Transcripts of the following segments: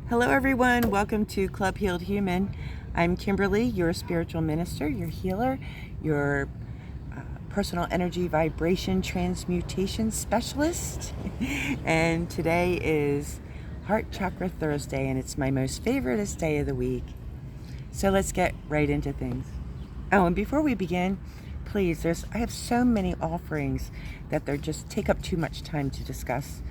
Hello everyone, welcome to Club Healed Human. I'm Kimberly, your spiritual minister, your healer, your personal energy vibration transmutation specialist. And today is Heart Chakra Thursday, and it's my most favoriteest day of the week. So let's get right into things. Oh, and before we begin, please, I have so many offerings that they're just take up too much time to discuss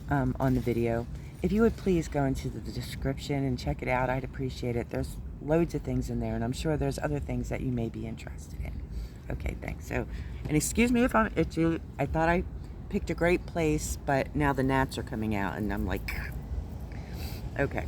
on the video. If you would please go into the description and check it out, I'd appreciate it. There's loads of things in there, and I'm sure there's other things that you may be interested in. Okay, thanks. So, and excuse me if I'm itchy. I thought I picked a great place, but now the gnats are coming out, and I'm like, okay.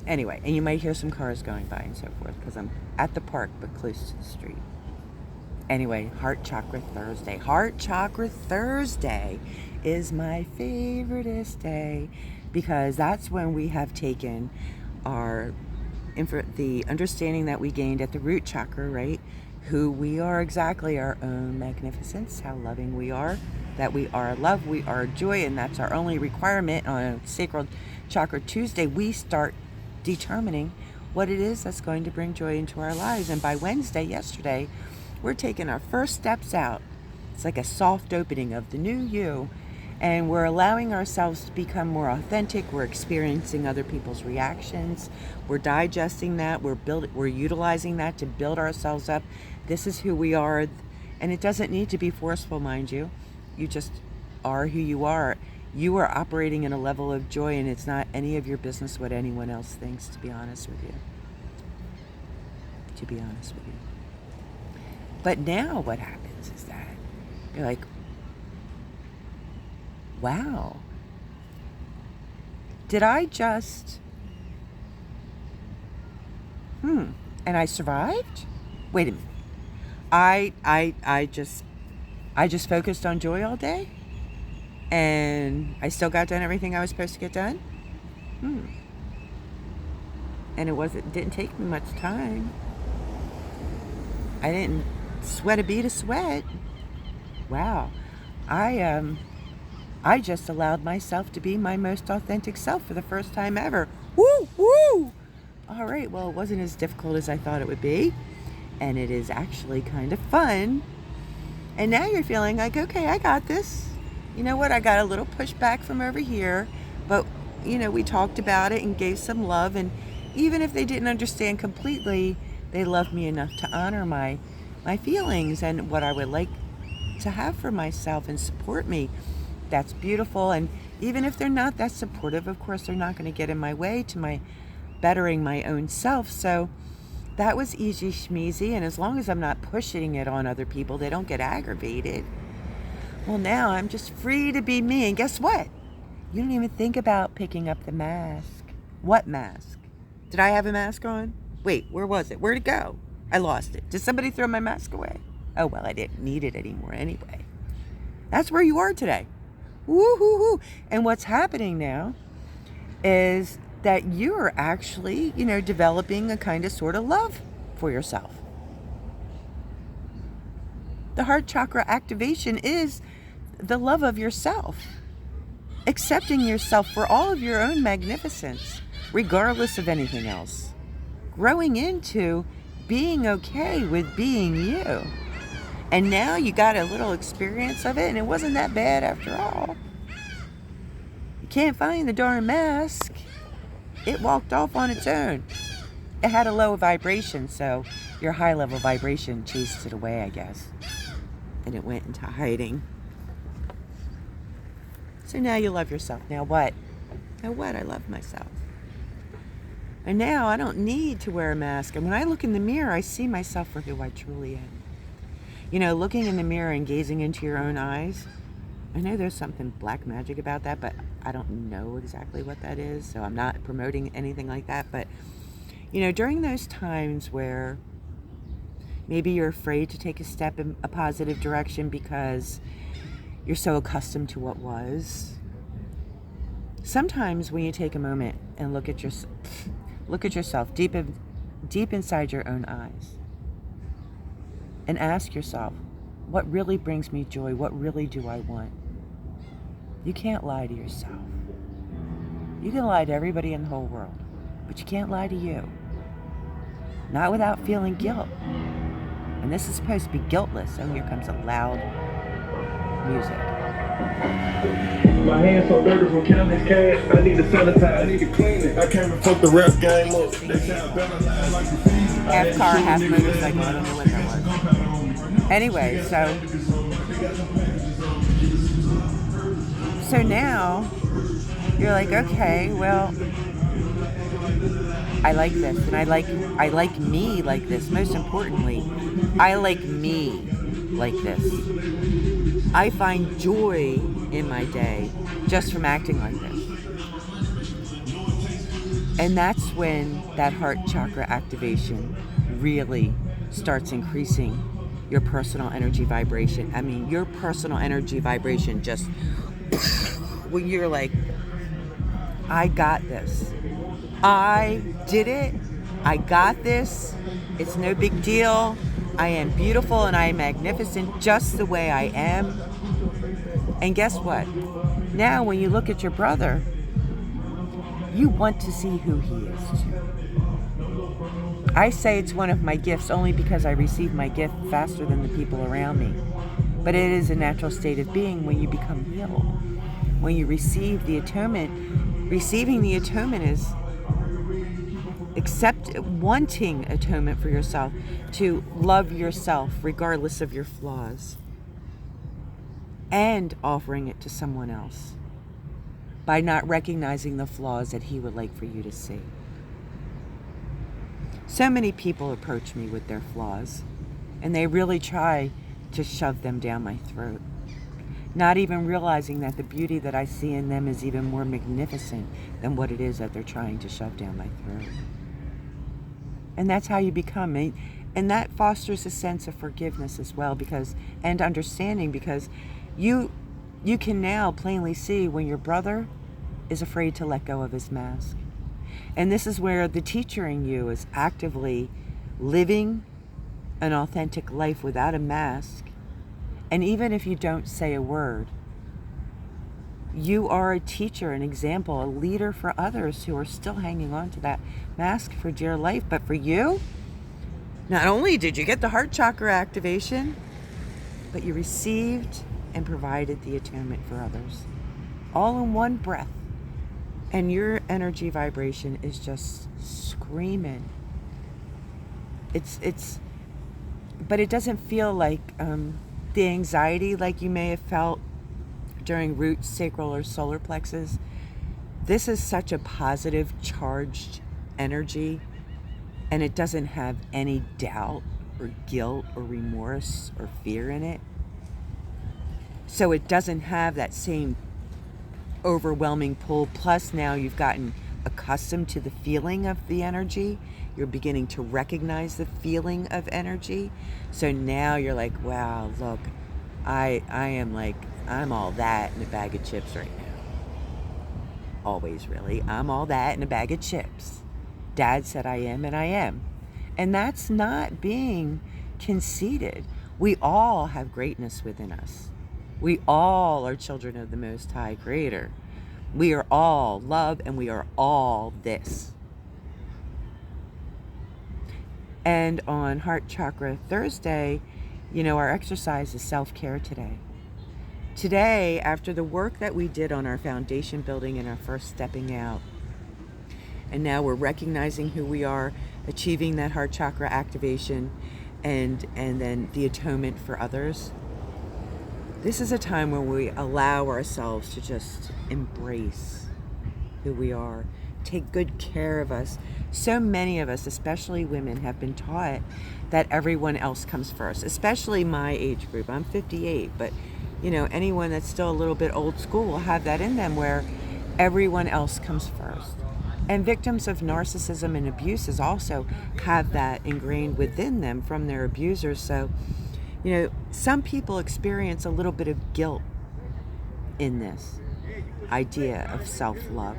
Anyway, and you might hear some cars going by and so forth, because I'm at the park, but close to the street. Anyway, Heart Chakra Thursday. Heart Chakra Thursday is my favoriteest day, because that's when we have taken the understanding that we gained at the root chakra, right? Who we are exactly, our own magnificence, how loving we are, that we are love, we are joy, and that's our only requirement. On a Sacred Chakra Tuesday, we start determining what it is that's going to bring joy into our lives. And by Wednesday, yesterday, we're taking our first steps out. It's like a soft opening of the new you. And we're allowing ourselves to become more authentic. We're experiencing other people's reactions. We're digesting that. We're utilizing that to build ourselves up. This is who we are. And it doesn't need to be forceful, mind you. You just are who you are. You are operating in a level of joy, and it's not any of your business what anyone else thinks, to be honest with you. But now what happens is that you're like, wow, did I just, and I survived? Wait a minute. I just focused on joy all day, and I still got done everything I was supposed to get done? And it didn't take me much time. I didn't sweat a bead of sweat. Wow. I just allowed myself to be my most authentic self for the first time ever. Woo, woo! All right, well, it wasn't as difficult as I thought it would be. And it is actually kind of fun. And now you're feeling like, okay, I got this. You know what? I got a little pushback from over here. But, we talked about it and gave some love. And even if they didn't understand completely, they loved me enough to honor my feelings and what I would like to have for myself and support me. That's beautiful. And even if they're not that supportive, of course, they're not going to get in my way to my bettering my own self. So that was easy schmeezy. And as long as I'm not pushing it on other people, they don't get aggravated. Well, now I'm just free to be me. And guess what? You don't even think about picking up the mask. What mask? Did I have a mask on? Wait, where was it? Where'd it go? I lost it. Did somebody throw my mask away? Oh, well, I didn't need it anymore anyway. That's where you are today. Woo-hoo-hoo. And what's happening now is that you're actually, developing a kind of sort of love for yourself. The heart chakra activation is the love of yourself. Accepting yourself for all of your own magnificence, regardless of anything else. Growing into being okay with being you. And now you got a little experience of it, and it wasn't that bad after all. You can't find the darn mask. It walked off on its own. It had a low vibration, so your high level vibration chased it away, I guess. And it went into hiding. So now you love yourself. Now what? I love myself. And now I don't need to wear a mask. And when I look in the mirror, I see myself for who I truly am. Looking in the mirror and gazing into your own eyes. I know there's something black magic about that, but I don't know exactly what that is. So I'm not promoting anything like that. But, during those times where maybe you're afraid to take a step in a positive direction because you're so accustomed to what was. Sometimes when you take a moment and look at yourself deep inside your own eyes, and ask yourself, what really brings me joy? What really do I want? You can't lie to yourself. You can lie to everybody in the whole world, but you can't lie to you. Not without feeling guilt. And this is supposed to be guiltless. Oh, here comes a loud music. My hands so dirty from counting cash. I need to sanitize. I need to clean it. I can't fuck the rap game up. They sound better like the fees. Half car, half motorcycle. I don't know what that was. Anyway, so now you're like, okay, well, I like this, and I like me like this. Most importantly, I like me like this. I find joy in my day just from acting like this. And that's when that heart chakra activation really starts increasing your personal energy vibration. I mean, your personal energy vibration just, when you're like, I got this. I did it. I got this. It's no big deal. I am beautiful and I am magnificent just the way I am. And guess what? Now when you look at your brother, you want to see who he is too. I say it's one of my gifts only because I receive my gift faster than the people around me. But it is a natural state of being when you become healed. When you receive the atonement, receiving the atonement is wanting atonement for yourself, to love yourself regardless of your flaws, and offering it to someone else by not recognizing the flaws that he would like for you to see. So many people approach me with their flaws, and they really try to shove them down my throat, not even realizing that the beauty that I see in them is even more magnificent than what it is that they're trying to shove down my throat. And that's how you become. And that fosters a sense of forgiveness as well, and understanding, because you can now plainly see when your brother is afraid to let go of his mask. And this is where the teacher in you is actively living an authentic life without a mask. And even if you don't say a word, you are a teacher, an example, a leader for others who are still hanging on to that mask for dear life. But for you, not only did you get the heart chakra activation, but you received and provided the atonement for others, all in one breath. And your energy vibration is just screaming. But it doesn't feel like the anxiety like you may have felt during root, sacral, or solar plexus. This is such a positive, charged energy, and it doesn't have any doubt or guilt or remorse or fear in it. So it doesn't have that same overwhelming pull. Plus now you've gotten accustomed to the feeling of the energy. You're beginning to recognize the feeling of energy. So now you're like, wow, look, I'm all that in a bag of chips right now. Always, really. I'm all that in a bag of chips. Dad said I am, and I am. And that's not being conceited. We all have greatness within us. We all are children of the Most High Creator. We are all love, and we are all this. And on Heart Chakra Thursday, our exercise is self-care today. Today, after the work that we did on our foundation building and our first stepping out, and now we're recognizing who we are, achieving that heart chakra activation, and then the atonement for others. This is a time where we allow ourselves to just embrace who we are, take good care of us. So many of us, especially women, have been taught that everyone else comes first, especially my age group. I'm 58, but anyone that's still a little bit old school will have that in them, where everyone else comes first. And victims of narcissism and abuses also have that ingrained within them from their abusers. So, some people experience a little bit of guilt in this idea of self-love,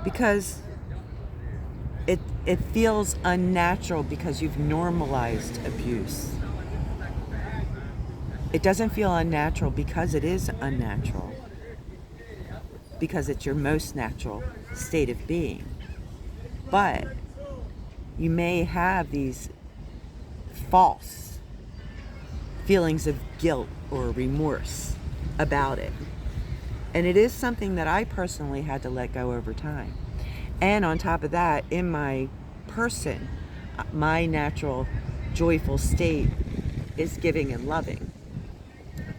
because it feels unnatural, because you've normalized abuse. It doesn't feel unnatural because it is unnatural, because it's your most natural state of being. But you may have these false feelings of guilt or remorse about it. And it is something that I personally had to let go over time. And on top of that, in my person, my natural joyful state is giving and loving.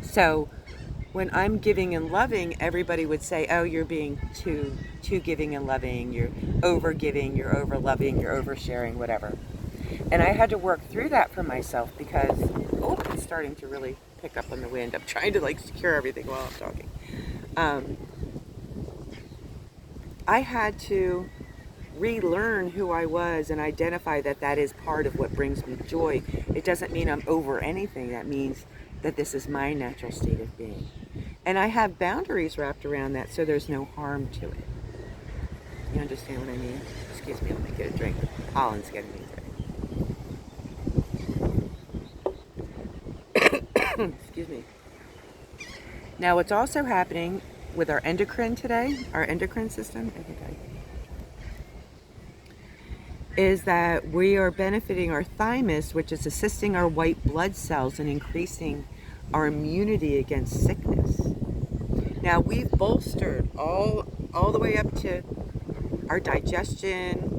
So when I'm giving and loving, everybody would say, oh, you're being too giving and loving, you're over giving, you're over loving, you're oversharing, whatever. And I had to work through that for myself because, it's starting to really pick up on the wind. I'm trying to secure everything while I'm talking. I had to relearn who I was and identify that that is part of what brings me joy. It doesn't mean I'm over anything. That means that this is my natural state of being. And I have boundaries wrapped around that so there's no harm to it. You understand what I mean? Excuse me, let me get a drink. Holland's getting me today. Excuse me. Now, what's also happening with our endocrine today, our endocrine system, is that we are benefiting our thymus, which is assisting our white blood cells and increasing our immunity against sickness. Now, we've bolstered all the way up to our digestion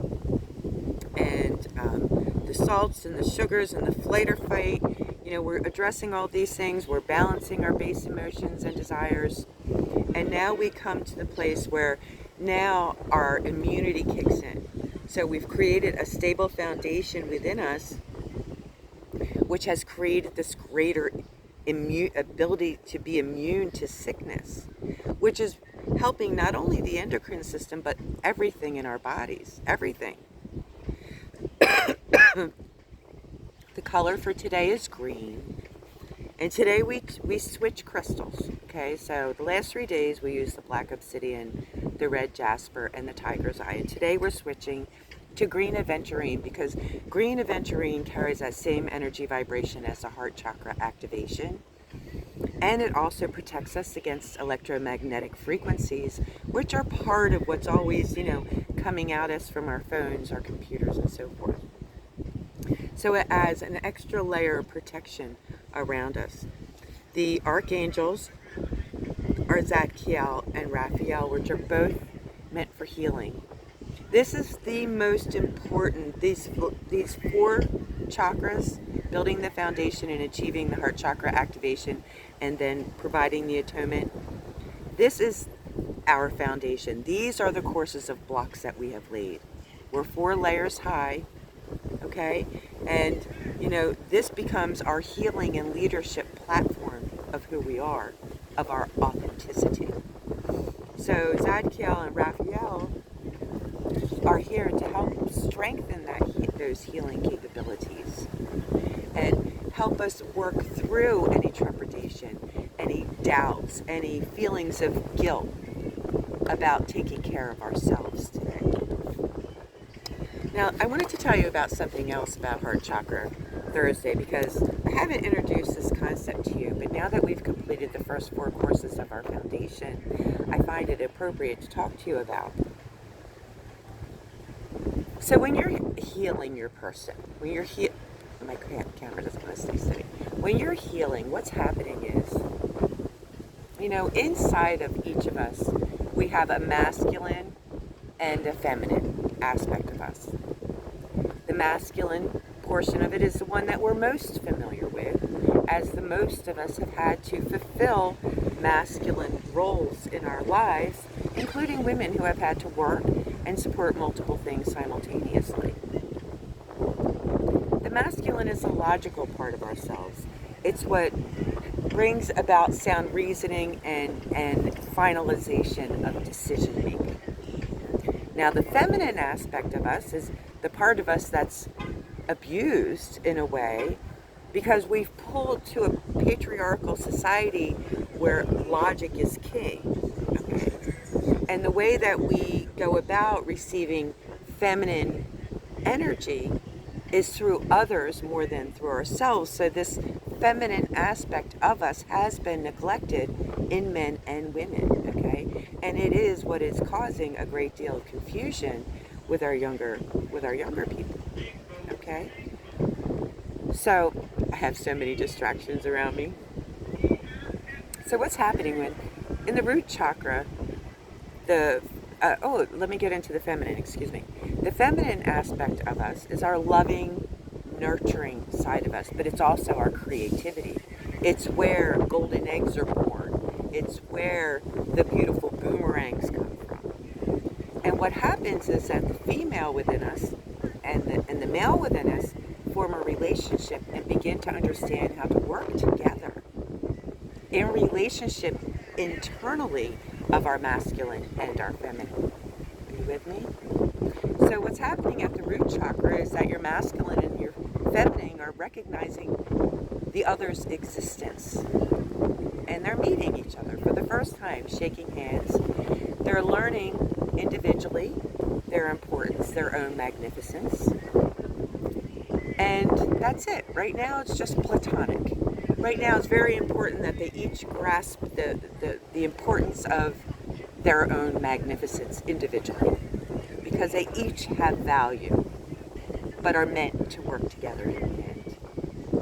and the salts and the sugars and the flight or fight. We're addressing all these things. We're balancing our base emotions and desires. And now we come to the place where now our immunity kicks in. So we've created a stable foundation within us, which has created this greater ability to be immune to sickness, which is helping not only the endocrine system, but everything in our bodies, everything. The color for today is green. And today we switch crystals, okay? So the last 3 days we used the black obsidian, the red jasper, and the tiger's eye. And today we're switching to green aventurine because green aventurine carries that same energy vibration as the heart chakra activation. And it also protects us against electromagnetic frequencies, which are part of what's always, coming at us from our phones, our computers, and so forth. So it adds an extra layer of protection around us. The archangels are Zadkiel and Raphael, which are both meant for healing. This is the most important, these 4 chakras, building the foundation and achieving the heart chakra activation and then providing the atonement. This is our foundation. These are the courses of blocks that we have laid. We're 4 layers high, okay? And, this becomes our healing and leadership platform of who we are, of our authenticity. So Zadkiel and Raphael are here to help strengthen those healing capabilities and help us work through any trepidation, any doubts, any feelings of guilt about taking care of ourselves today. Now, I wanted to tell you about something else about Heart Chakra Thursday because I haven't introduced this concept to you, but now that we've completed the first 4 courses of our foundation, I find it appropriate to talk to you about. So when you're healing your person, when you're my camera doesn't want to stay steady. When you're healing, what's happening is, inside of each of us, we have a masculine and a feminine aspect of us. The masculine portion of it is the one that we're most familiar with, as the most of us have had to fulfill masculine roles in our lives, including women who have had to work and support multiple things simultaneously. The masculine is the logical part of ourselves. It's what brings about sound reasoning and finalization of decision making. Now, the feminine aspect of us is the part of us that's abused in a way because we've pulled to a patriarchal society where logic is king. Okay? And the way that we go about receiving feminine energy is through others more than through ourselves. So this feminine aspect of us has been neglected in men and women, okay? way, and it is what is causing a great deal of confusion with our younger people. Okay? So I have so many distractions around me. So what's happening in the root chakra, let me get into the feminine, excuse me. The feminine aspect of us is our loving, nurturing side of us, but it's also our creativity. It's where golden eggs are born. It's where the beautiful boomerangs come from. And what happens is that the female within us and the male within us form a relationship and begin to understand how to work together in relationship internally of our masculine and our feminine. Are you with me? So what's happening at the root chakra is that your masculine and your feminine are recognizing the other's existence. And they're meeting each other for the first time, shaking hands. They're learning individually their importance, their own magnificence. And that's it. Right now it's just platonic. Right now it's very important that they each grasp the importance of their own magnificence individually, because they each have value, but are meant to work together in the end.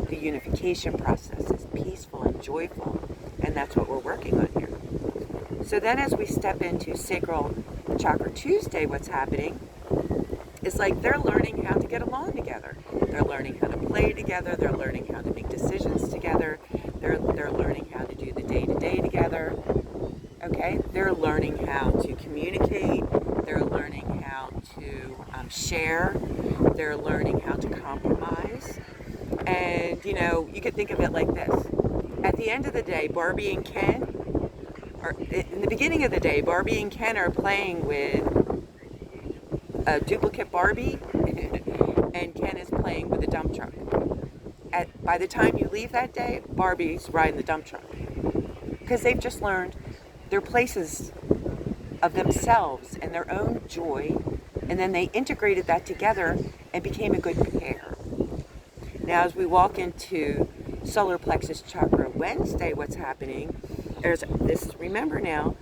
The unification process is peaceful and joyful, and that's what we're working on here. So then as we step into Sacral Chakra Tuesday, what's happening is like they're learning how to get along together. They're learning how to play together. They're learning how to make decisions together. They're learning how to do the day-to-day together. Okay? They're learning how to communicate. They're learning how to share. They're learning how to compromise. And, you could think of it like this. At the end of the day, Barbie and Ken, or in the beginning of the day, Barbie and Ken are playing with a duplicate Barbie, and Ken is playing with a dump truck. By the time you leave that day, Barbie's riding the dump truck. Because they've just learned their places of themselves and their own joy, and then they integrated that together and became a good pair. Now as we walk into Solar Plexus Chakra Wednesday, what's happening, remember now,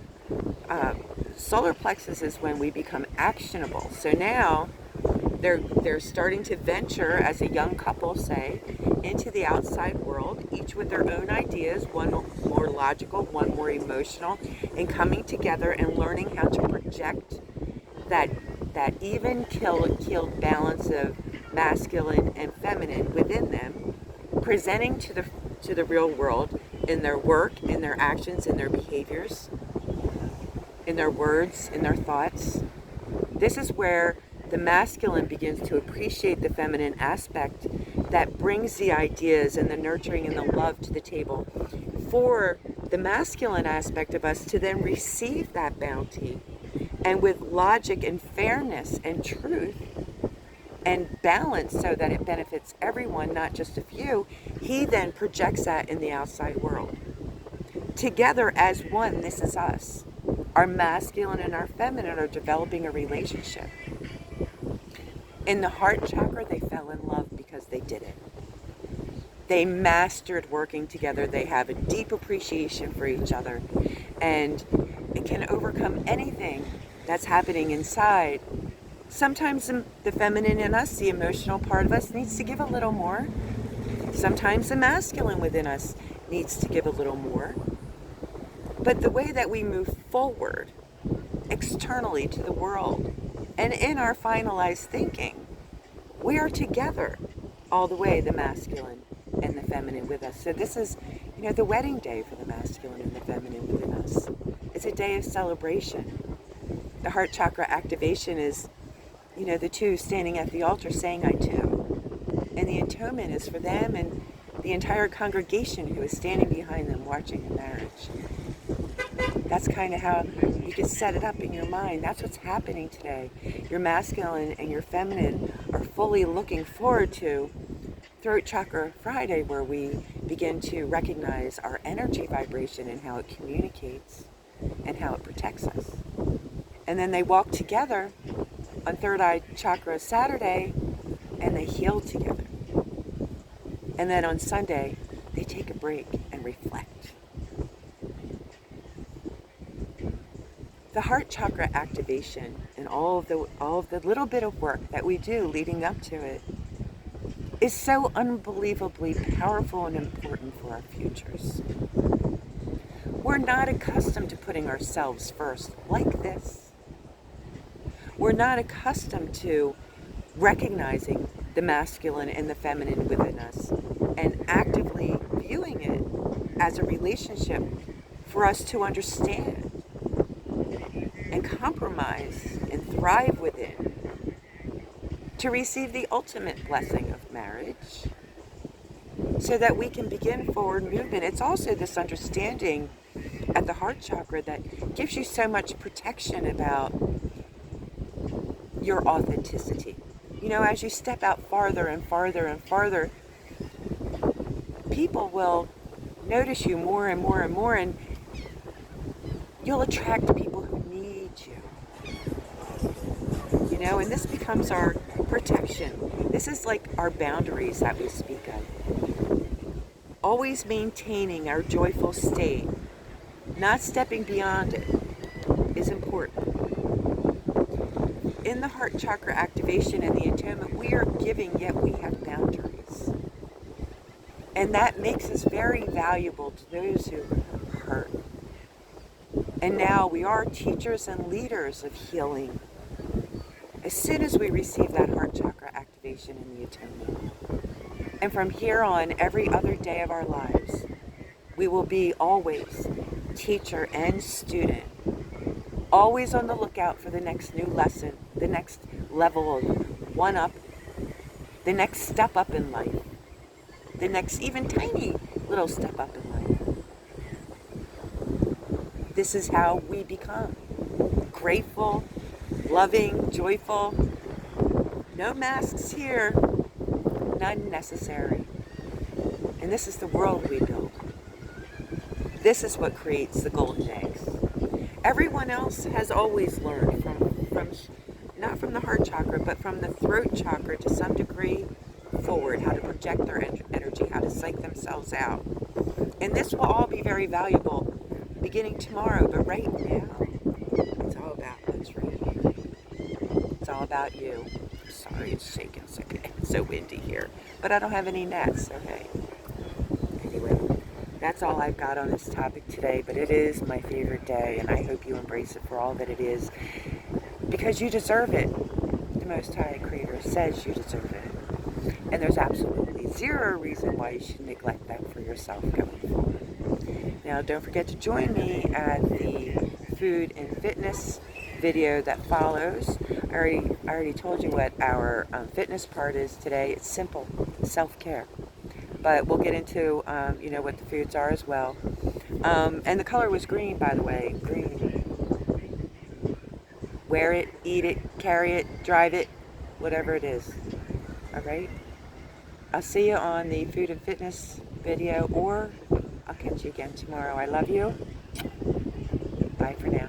solar plexus is when we become actionable. So now they're starting to venture as a young couple, say, into the outside world, each with their own ideas, one more logical, one more emotional, and coming together and learning how to project that even keeled balance of masculine and feminine within them, presenting to the real world in their work, in their actions, in their behaviors, in their words, in their thoughts. This is where the masculine begins to appreciate the feminine aspect that brings the ideas and the nurturing and the love to the table for the masculine aspect of us to then receive that bounty, and with logic and fairness and truth and balance so that it benefits everyone, not just a few, he then projects that in the outside world. Together as one, this is us. Our masculine and our feminine are developing a relationship. In the heart chakra, they fell in love because they did it. They mastered working together. They have a deep appreciation for each other, and it can overcome anything that's happening inside. Sometimes the feminine in us, the emotional part of us, needs to give a little more. Sometimes the masculine within us needs to give a little more. But the way that we move forward externally to the world and in our finalized thinking, we are together all the way, the masculine and the feminine with us. So this is, the wedding day for the masculine and the feminine within us. It's a day of celebration. The heart chakra activation is, the two standing at the altar saying, I do. And the atonement is for them and the entire congregation who is standing behind them watching the marriage. That's kind of how you can set it up in your mind. That's what's happening today. Your masculine and your feminine are fully looking forward to Throat Chakra Friday, where we begin to recognize our energy vibration and how it communicates and how it protects us. And then they walk together on Third Eye Chakra Saturday and they heal together. And then on Sunday, they take a break and reflect. The heart chakra activation and all of the little bit of work that we do leading up to it is so unbelievably powerful and important for our futures. We're not accustomed to putting ourselves first like this. We're not accustomed to recognizing the masculine and the feminine within us and actively viewing it as a relationship for us to understand and compromise and thrive within, to receive the ultimate blessing of marriage so that we can begin forward movement. It's also this understanding at the heart chakra that gives you so much protection about your authenticity. You know, as you step out farther and farther and farther, people will notice you more and more and more, and you'll attract people who need you. You know, and this becomes our protection. This is like our boundaries that we speak of. Always maintaining our joyful state, not stepping beyond it, is important. In the heart chakra activation and the atonement, we are giving, yet we have boundaries. And that makes us very valuable to those who hurt. And now we are teachers and leaders of healing. As soon as we receive that heart chakra activation and the atonement. And from here on, every other day of our lives, we will be always teacher and student. Always on the lookout for the next new lesson, the next level of one up, the next step up in life, the next even tiny little step up in life. This is how we become grateful, loving, joyful. No masks here, none necessary. And this is the world we build. This is what creates the golden eggs. Everyone else has always learned from not from the heart chakra, but from the throat chakra to some degree forward, how to project their energy, how to psych themselves out. And this will all be very valuable beginning tomorrow, but right now, it's all about what's right here. It's all about you. I'm sorry, it's shaking. It's so windy here. But I don't have any nets, okay? Anyway, that's all I've got on this topic today, but it is my favorite day, and I hope you embrace it for all that it is, because you deserve it. The Most High Creator says you deserve it. And there's absolutely zero reason why you should neglect that for yourself going forward. Now, don't forget to join me at the food and fitness video that follows. I already told you what our fitness part is today. It's simple, self-care. But we'll get into, what the foods are as well. And the color was green, by the way. Green. Wear it, eat it, carry it, drive it, whatever it is. All right? I'll see you on the food and fitness video, or I'll catch you again tomorrow. I love you. Bye for now.